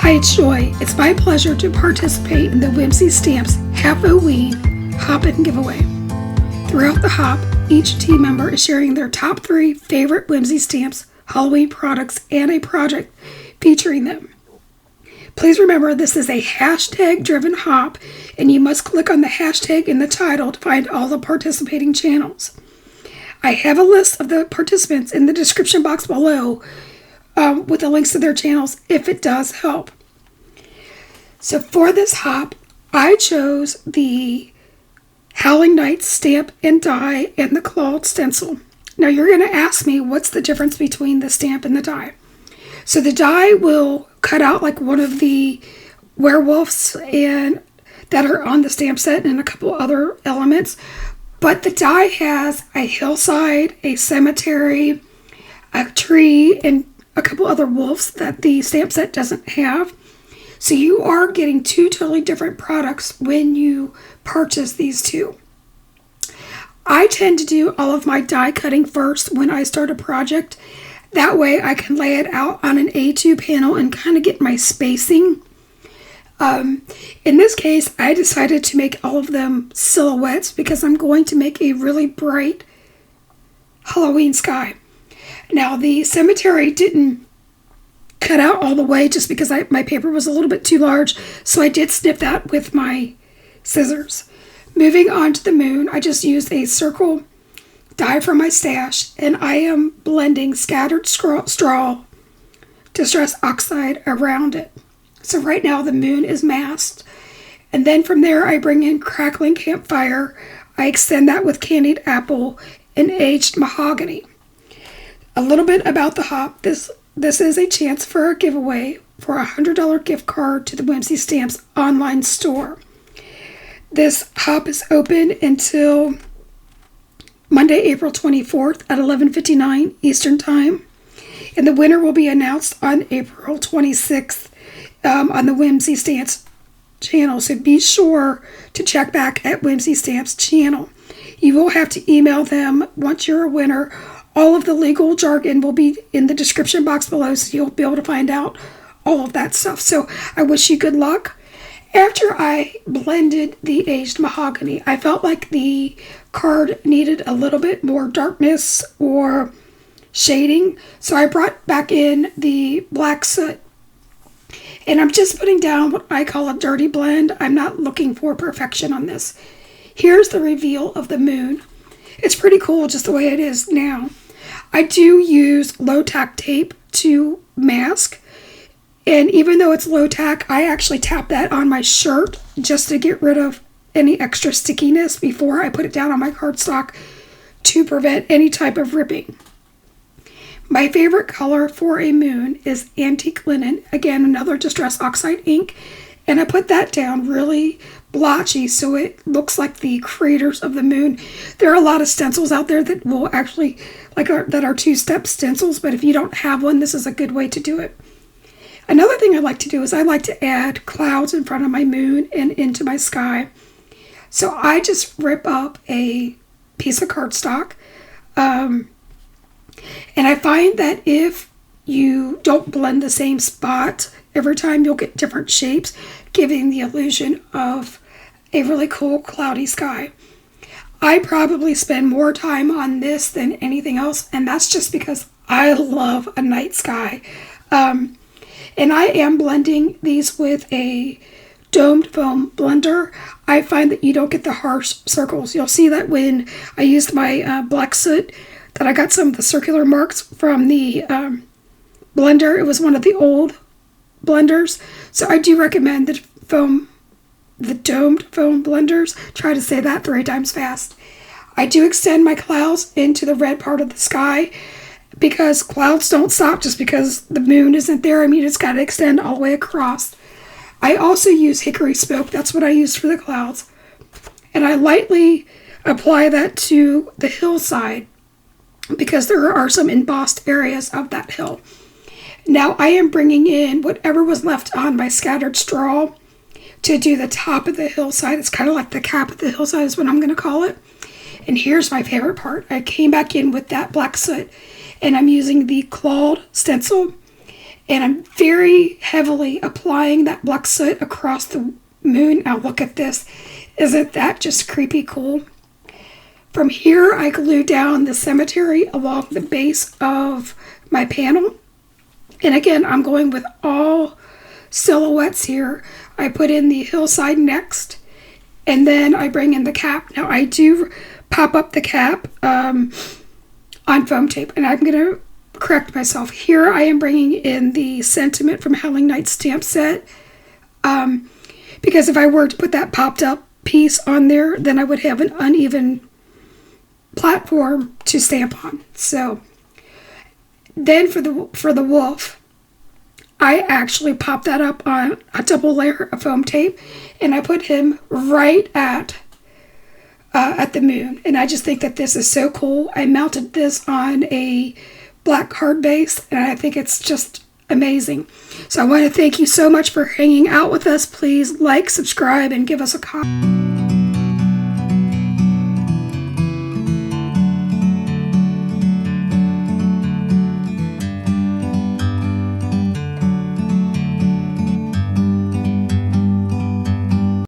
Hi, it's Joy. It's my pleasure to participate in the Whimsy Stamps HALF-O-WEEN Hop-In giveaway. Throughout the hop, each team member is sharing their top 3 favorite Whimsy Stamps Halloween products and a project featuring them. Please remember this is a hashtag-driven hop, and you must click on the hashtag in the title to find all the participating channels. I have a list of the participants in the description box below with the links to their channels if it does help. So for this hop, I chose the Howling Night stamp and die and the clawed stencil. Now you're going to ask me what's the difference between the stamp and the die. So the die will cut out like one of the werewolves and that are on the stamp set and a couple other elements. But the die has a hillside, a cemetery, a tree, and a couple other wolves that the stamp set doesn't have. So you are getting 2 totally different products when you purchase these two. I tend to do all of my die cutting first when I start a project. That way I can lay it out on an A2 panel and kind of get my spacing. In this case, I decided to make all of them silhouettes because I'm going to make a really bright Halloween sky. Now the cemetery didn't cut out all the way just because my paper was a little bit too large, so I did snip that with my scissors. Moving on to the moon, I just used a circle die from my stash, and I am blending scattered straw distress oxide around it. So right now the moon is masked, and then from there I bring in crackling campfire. I extend that with candied apple and aged mahogany. A little bit about the hop. This is a chance for a giveaway for a $100 gift card to the Whimsy Stamps online store. This hop is open until Monday, April 24th at 11:59 Eastern Time. And the winner will be announced on April 26th on the Whimsy Stamps channel. So be sure to check back at Whimsy Stamps channel. You will have to email them once you're a winner. All of the legal jargon will be in the description box below, so you'll be able to find out all of that stuff. So I wish you good luck. After I blended the aged mahogany, I felt like the card needed a little bit more darkness or shading, so I brought back in the black soot. And I'm just putting down what I call a dirty blend. I'm not looking for perfection on this. Here's the reveal of the moon. It's pretty cool just the way it is now. I do use low tack tape to mask. And even though it's low tack, I actually tap that on my shirt just to get rid of any extra stickiness before I put it down on my cardstock to prevent any type of ripping. My favorite color for a moon is antique linen. Again, another distress oxide ink. And I put that down really blotchy so it looks like the craters of the moon. There are a lot of stencils out there that will actually, that are 2-step stencils, but if you don't have one, this is a good way to do it. Another thing I like to do is I like to add clouds in front of my moon and into my sky. So I just rip up a piece of cardstock. And I find that if you don't blend the same spot every time, you'll get different shapes, giving the illusion of a really cool cloudy sky. I probably spend more time on this than anything else, and that's just because I love a night sky. And I am blending these with a domed foam blender. I find that you don't get the harsh circles. You'll see that when I used my black soot, that I got some of the circular marks from the blender. It was one of the old blenders. So I do recommend the domed foam blenders. Try to say that 3 times fast. I do extend my clouds into the red part of the sky because clouds don't stop just because the moon isn't there. I mean, it's got to extend all the way across. I also use hickory smoke. That's what I use for the clouds. And I lightly apply that to the hillside because there are some embossed areas of that hill. Now I am bringing in whatever was left on my scattered straw to do the top of the hillside. It's kind of like the cap of the hillside is what I'm going to call it. And here's my favorite part. I came back in with that black soot, and I'm using the clawed stencil. And I'm very heavily applying that black soot across the moon. Now look at this. Isn't that just creepy cool? From here, I glue down the cemetery along the base of my panel. And again, I'm going with all silhouettes here. I put in the hillside next, and then I bring in the cap. Now I do pop up the cap on foam tape, and I'm going to correct myself. Here I am bringing in the sentiment from Howling Night stamp set, because if I were to put that popped up piece on there, then I would have an uneven platform to stamp on. So then for the wolf, I actually popped that up on a double layer of foam tape, and I put him right at the moon. And I just think that this is so cool. I mounted this on a black card base, and I think it's just amazing. So I want to thank you so much for hanging out with us. Please like, subscribe, and give us a comment.